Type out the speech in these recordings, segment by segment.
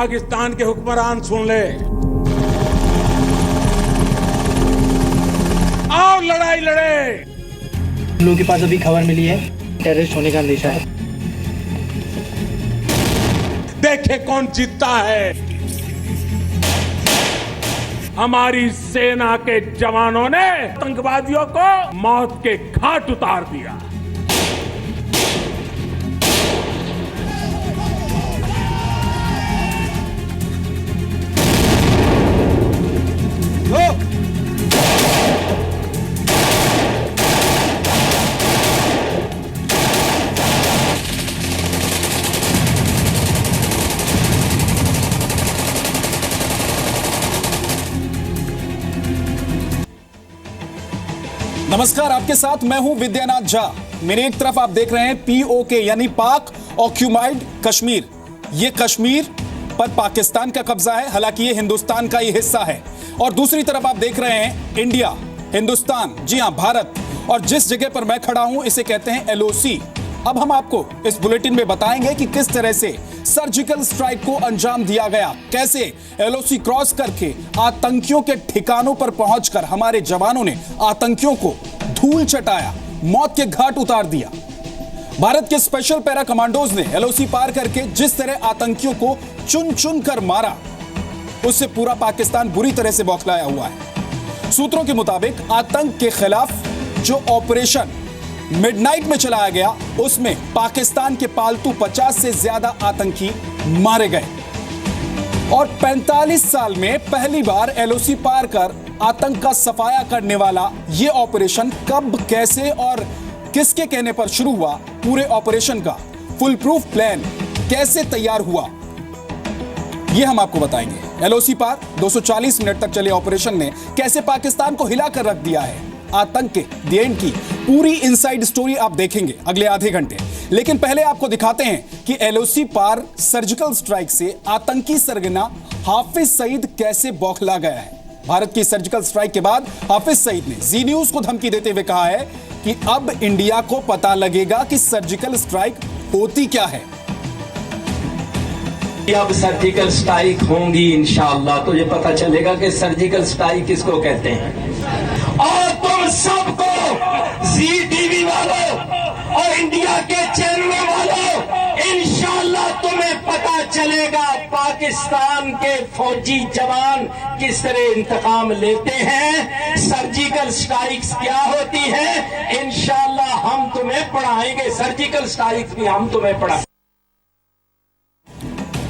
पाकिस्तान के हुक्मरान सुन ले, और लड़ाई लड़े। लोगों के पास अभी खबर मिली है टेररिस्ट होने का अंदेशा है। देखे कौन जीतता है। हमारी सेना के जवानों ने आतंकवादियों को मौत के घाट उतार दिया। नमस्कार, आपके साथ मैं हूं विद्यानाथ झा। मेरे एक तरफ आप देख रहे हैं पीओके यानी पाक ऑक्यूपाइड कश्मीर। ये कश्मीर पर पाकिस्तान का कब्जा है, हालांकि ये हिंदुस्तान का ही हिस्सा है। और दूसरी तरफ आप देख रहे हैं इंडिया, हिंदुस्तान, जी हां भारत। और जिस जगह पर मैं खड़ा हूं इसे कहते हैं एलओसी। अब हम आपको इस बुलेटिन में बताएंगे कि किस तरह से सर्जिकल स्ट्राइक को अंजाम दिया गया, कैसे एलओसी क्रॉस करके आतंकियों के ठिकानों पर पहुंचकर हमारे जवानों ने आतंकियों को धूल चटाया, मौत के घाट उतार दिया। भारत के स्पेशल पैरा कमांडोज ने एलओसी पार करके जिस तरह आतंकियों को चुन चुन कर मारा, उससे पूरा पाकिस्तान बुरी तरह से बौखलाया हुआ है। सूत्रों के मुताबिक आतंक के खिलाफ जो ऑपरेशन मिडनाइट में चलाया गया, उसमें पाकिस्तान के पालतू 50 से ज्यादा आतंकी मारे गए। और 45 साल में पहली बार एलओसी पार कर आतंक का सफाया करने वाला यह ऑपरेशन कब, कैसे और किसके कहने पर शुरू हुआ, पूरे ऑपरेशन का फुल प्रूफ प्लान कैसे तैयार हुआ, यह हम आपको बताएंगे। एलओसी पार 240 मिनट तक चले ऑपरेशन ने कैसे पाकिस्तान को हिलाकर रख दिया है। आतंक के द एंड की पूरी इनसाइड स्टोरी आप देखेंगे अगले आधे घंटे। लेकिन पहले आपको दिखाते हैं कि एलओसी पार सर्जिकल स्ट्राइक से आतंकी सरगना हाफिज सईद कैसे बौखला गया है। भारत की सर्जिकल स्ट्राइक के बाद हाफिज सईद ने जी न्यूज को धमकी देते हुए कहा है कि अब इंडिया को पता लगेगा कि सर्जिकल स्ट्राइक होती क्या है। अब सर्जिकल स्ट्राइक होंगी इंशाअल्लाह, तो ये पता चलेगा कि सर्जिकल स्ट्राइक किसको कहते हैं। और तुम सबको, जी टीवी वालों और इंडिया के चैनलों वालों, इंशाअल्लाह तुम्हें पता चलेगा पाकिस्तान के फौजी जवान किस तरह इंतकाम लेते हैं, सर्जिकल स्ट्राइक्स क्या होती है। इंशाअल्लाह हम तुम्हें पढ़ाएंगे, सर्जिकल स्ट्राइक्स भी हम तुम्हें पढ़ाएंगे।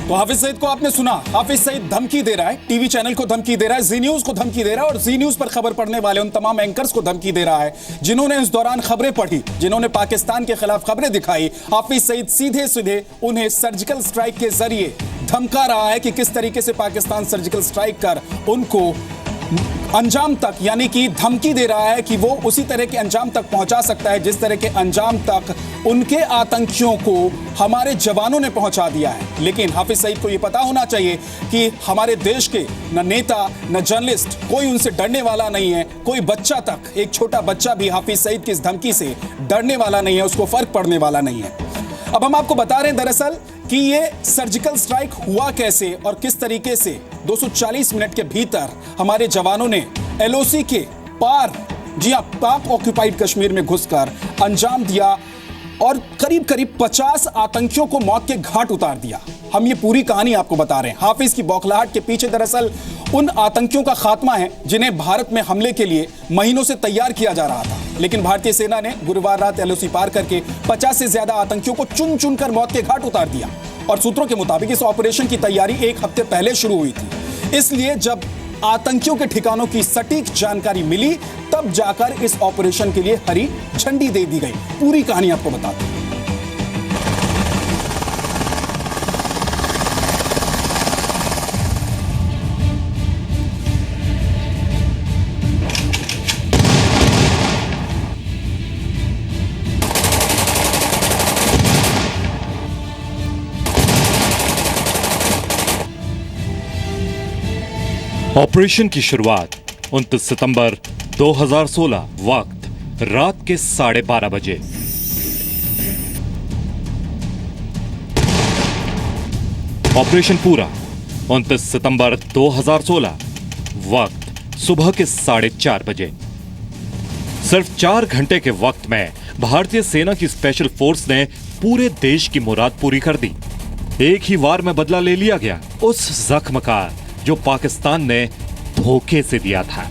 तो हाफिज सईद को आपने सुना, हाफिज सईद धमकी दे रहा है, टीवी चैनल को धमकी दे रहा है, जी न्यूज को धमकी दे रहा है और जी न्यूज पर खबर पढ़ने वाले उन तमाम एंकर्स को धमकी दे रहा है जिन्होंने इस दौरान खबरें पढ़ी, जिन्होंने पाकिस्तान के खिलाफ खबरें दिखाई। हाफिज सईद सीधे सीधे उन्हें सर्जिकल स्ट्राइक के जरिए धमका रहा है कि किस तरीके से पाकिस्तान सर्जिकल स्ट्राइक कर उनको अंजाम तक, यानी कि धमकी दे रहा है कि वो उसी तरह के अंजाम तक पहुंचा सकता है जिस तरह के अंजाम तक उनके आतंकियों को हमारे जवानों ने पहुंचा दिया है। लेकिन हाफिज सईद को यह पता होना चाहिए कि हमारे देश के न नेता न जर्नलिस्ट, कोई उनसे डरने वाला नहीं है। कोई बच्चा तक, एक छोटा बच्चा भी हाफिज सईद की इस धमकी से डरने वाला नहीं है, उसको फर्क पड़ने वाला नहीं है। अब हम आपको बता रहे हैं दरअसल कि ये सर्जिकल स्ट्राइक हुआ कैसे और किस तरीके से 240 मिनट के भीतर हमारे जवानों ने एलओसी के पार, जी हां, पाक ऑक्यूपाइड कश्मीर में घुसकर अंजाम दिया और करीब करीब 50 आतंकियों को मौत के घाट उतार दिया। हम ये पूरी कहानी आपको बता रहे हैं। हाफिज की बौखलाहट के पीछे दरअसल उन आतंकियों का खात्मा है जिन्हें भारत में हमले के लिए महीनों से तैयार किया जा रहा था। लेकिन भारतीय सेना ने गुरुवार रात एलओसी पार करके 50 से ज्यादा आतंकियों को चुन चुन कर मौत के घाट उतार दिया। और सूत्रों के मुताबिक इस ऑपरेशन की तैयारी एक हफ्ते पहले शुरू हुई थी। इसलिए जब आतंकियों के ठिकानों की सटीक जानकारी मिली तब जाकर इस ऑपरेशन के लिए हरी झंडी दे दी गई। पूरी कहानी आपको बताते हैं। ऑपरेशन की शुरुआत 29 सितंबर 2016 वक्त रात के 12:30 बजे। ऑपरेशन पूरा 29 सितंबर 2016, वक्त सुबह के 4:30 बजे। सिर्फ 4 घंटे के वक्त में भारतीय सेना की स्पेशल फोर्स ने पूरे देश की मुराद पूरी कर दी। एक ही वार में बदला ले लिया गया उस जख्म का जो पाकिस्तान ने धोखे से दिया था।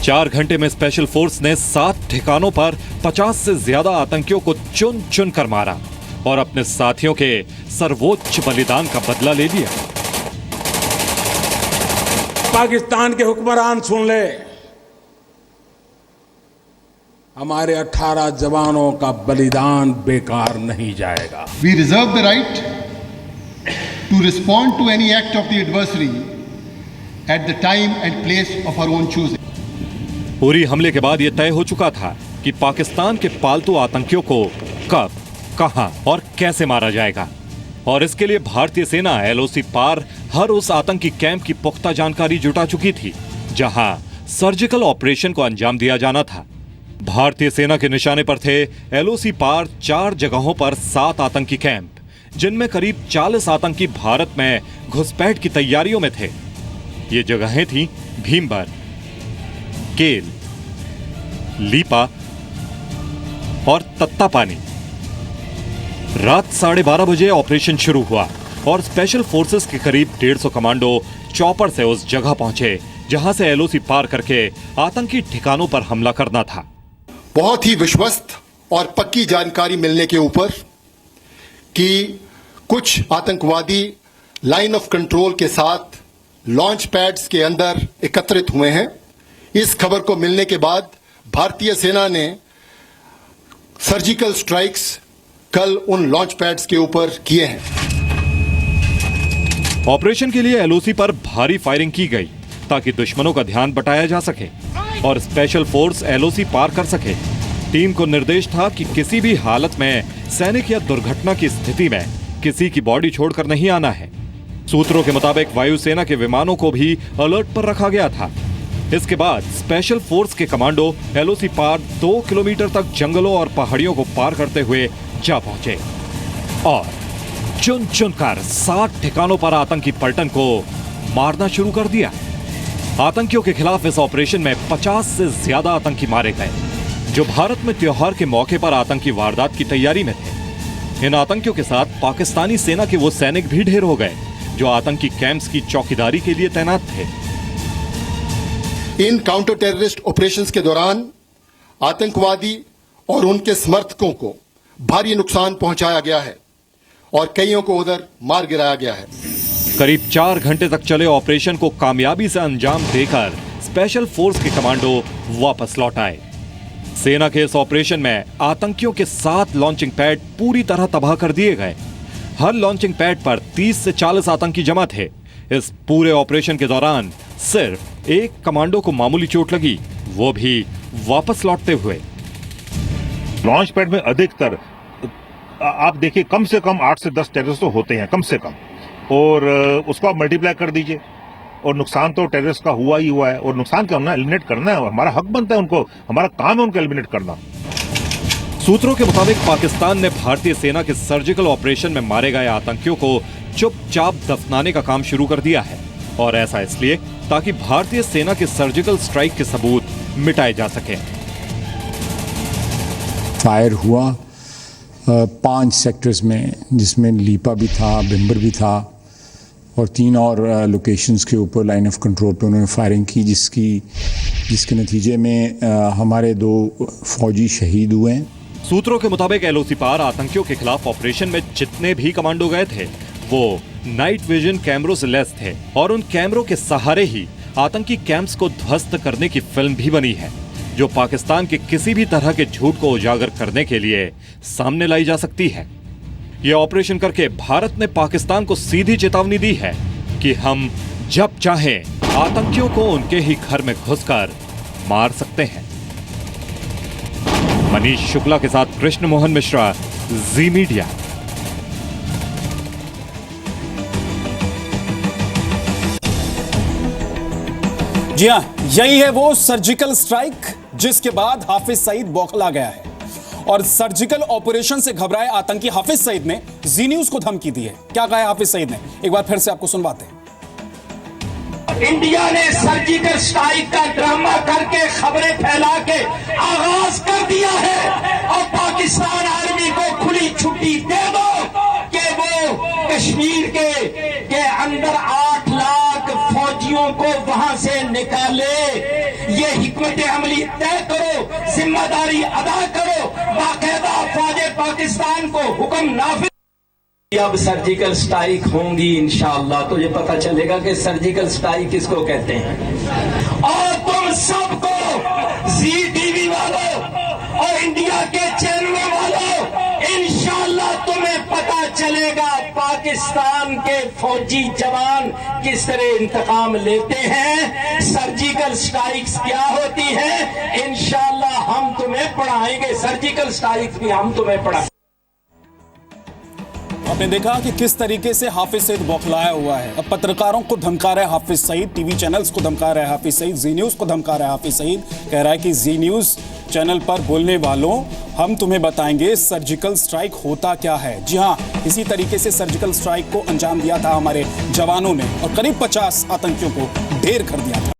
4 घंटे में स्पेशल फोर्स ने 7 ठिकानों पर 50 से ज्यादा आतंकियों को चुन चुन कर मारा और अपने साथियों के सर्वोच्च बलिदान का बदला ले लिया। पाकिस्तान के हुक्मरान सुन ले, हमारे 18 जवानों का बलिदान बेकार नहीं जाएगा। We reserve the right to respond to any act of the adversary at the time and place of our own choosing. Uri हमले के बाद यह तय हो चुका था कि पाकिस्तान के पालतू आतंकियों को कब, कहां और कैसे मारा जाएगा, और इसके लिए भारतीय सेना LOC पार हर उस आतंकी कैंप की पुख्ता जानकारी जुटा चुकी थी जहां सर्जिकल ऑपरेशन को अंजाम दिया जाना था। भारतीय सेना के निशाने पर थे LOC पार 4 जगहों पर 7 आतंकी कैंप, जिनमें करीब 40 आतंकी भारत में घुसपैठ की तैयारियों में थे। ये जगहें थी भीमबर, केल, लीपा और तत्तापानी। रात 12:30 बजे ऑपरेशन शुरू हुआ और स्पेशल फोर्सेस के करीब 150 कमांडो चॉपर से उस जगह पहुंचे जहां से LOC पार करके आतंकी ठिकानों पर हमला करना था। बहुत ही विश्वस्त और पक्की जानकारी मिलने के ऊपर कि कुछ आतंकवादी लाइन ऑफ कंट्रोल के साथ लॉन्च पैड्स के अंदर एकत्रित हुए हैं। इस खबर को मिलने के बाद भारतीय सेना ने सर्जिकल स्ट्राइक्स कल उन लॉन्च पैड्स के ऊपर किए हैं। ऑपरेशन के लिए LOC पर भारी फायरिंग की गई ताकि दुश्मनों का ध्यान बटाया जा सके और स्पेशल फोर्स LOC पार कर सके। टीम को निर्देश था कि किसी भी हालत में सैनिक या दुर्घटना की स्थिति में किसी की बॉडी छोड़कर नहीं आना है। सूत्रों के मुताबिक वायुसेना के विमानों को भी अलर्ट पर रखा गया था। इसके बाद स्पेशल फोर्स के कमांडो LOC पार 2 किलोमीटर तक जंगलों और पहाड़ियों को पार करते हुए जा पहुंचे और चुन चुनकर 60 ठिकानों पर आतंकी पलटन को मारना शुरू कर दिया। आतंकियों के खिलाफ इस ऑपरेशन में 50 से ज्यादा आतंकी मारे गए जो भारत में त्योहार के मौके पर आतंकी वारदात की तैयारी में थे। इन आतंकियों के साथ पाकिस्तानी सेना के वो सैनिक भी ढेर हो गए जो आतंकी कैंप्स की चौकीदारी के लिए तैनात थे। इन काउंटर टेररिस्ट ऑपरेशंस के दौरान आतंकवादी और उनके समर्थकों को भारी नुकसान पहुंचाया गया है और कईयों को उधर मार गिराया गया है। करीब 4 घंटे तक चले ऑपरेशन को कामयाबी से अंजाम देकर स्पेशल फोर्स के कमांडो वापस लौट आए। सेना के इस ऑपरेशन में आतंकियों के 7 लॉन्चिंग पैड पूरी तरह तबाह कर दिए गए। हर लॉन्चिंग पैड पर 30 से 40 आतंकी जमा थे। इस पूरे ऑपरेशन के दौरान सिर्फ एक कमांडो को मामूली चोट लगी, वो भी वापस लौटते हुए। लॉन्च पैड में अधिकतर आप देखिए कम से कम 8 से 10 टेररिस्ट तो होते हैं कम से कम, और उसको आप मल्टीप्लाई कर दीजिए और नुकसान तो टेररिस्ट का हुआ ही हुआ है और नुकसान क्या होना, एलिमिनेट करना है। हमारा हक बनता है, उनको हमारा काम है उनको एलिमिनेट करना। सूत्रों के मुताबिक पाकिस्तान ने भारतीय सेना के सर्जिकल ऑपरेशन में मारे गए आतंकियों को चुपचाप दफनाने का काम शुरू कर दिया है और ऐसा इसलिए ताकि भारतीय सेना के सर्जिकल स्ट्राइक के सबूत मिटाए जा सके। फायर हुआ 5 सेक्टर्स में, जिसमें लीपा भी था, बिम्बर भी था और 3 और लोकेशंस के ऊपर लाइन ऑफ कंट्रोल पे उन्होंने फायरिंग की, जिसके नतीजे में हमारे 2 फौजी शहीद हुए हैं। सूत्रों के मुताबिक LOC पार आतंकियों के खिलाफ ऑपरेशन में जितने भी कमांडो गए थे वो नाइट विजन कैमरों से लैस थे और उन कैमरों के सहारे ही आतंकी कैंप्स को ध्वस्त करने की फिल्म भी बनी है जो पाकिस्तान के किसी भी तरह के झूठ को उजागर करने के लिए सामने लाई जा सकती है। यह ऑपरेशन करके भारत ने पाकिस्तान को सीधी चेतावनी दी है कि हम जब चाहें आतंकियों को उनके ही घर में घुसकर मार सकते हैं। मनीष शुक्ला के साथ कृष्ण मोहन मिश्रा, जी मीडिया। जी हां, यही है वो सर्जिकल स्ट्राइक जिसके बाद हाफिज सईद बौखला गया है और सर्जिकल ऑपरेशन से घबराए आतंकी हाफिज सईद ने जी न्यूज को धमकी दी है। क्या कहा है हाफिज सईद ने, एक बार फिर से आपको सुनवाते हैं। इंडिया ने सर्जिकल स्ट्राइक का ड्रामा करके खबरें फैला के आगाज कर दिया है और पाकिस्तान आर्मी को खुली छुट्टी दे दो कि वो कश्मीर के अंदर 8 लाख फौजियों को वहां से निकाले। ये हिकमत अमली तय करो, जिम्मेदारी अदा करो, बाकायदा फौज पाकिस्तान को हुक्म नाफिज। अब सर्जिकल स्ट्राइक होंगी इंशाअल्लाह तो ये पता चलेगा कि सर्जिकल स्ट्राइक किसको कहते हैं। और तुम सबको जी टीवी वालों और इंडिया के चैनलों वालों इंशाअल्लाह तुम्हें पता चलेगा पाकिस्तान के फौजी जवान किस तरह इंतकाम लेते हैं, सर्जिकल स्ट्राइक्स क्या होती है। इंशाअल्लाह हम तुम्हें पढ़ाएंगे, सर्जिकल स्ट्राइक्स भी हम तुम्हें पढ़ाएंगे। आपने देखा कि किस तरीके से हाफिज सईद बौखलाया हुआ है। अब पत्रकारों को धमका रहा है हाफिज सईद, टीवी चैनल्स को धमका रहा है हाफिज सईद, जी न्यूज को धमका रहा है हाफिज सईद। कह रहा है कि जी न्यूज चैनल पर बोलने वालों हम तुम्हें बताएंगे सर्जिकल स्ट्राइक होता क्या है। जी हाँ, इसी तरीके से सर्जिकल स्ट्राइक को अंजाम दिया था हमारे जवानों ने और करीब 50 आतंकियों को ढेर कर दिया था।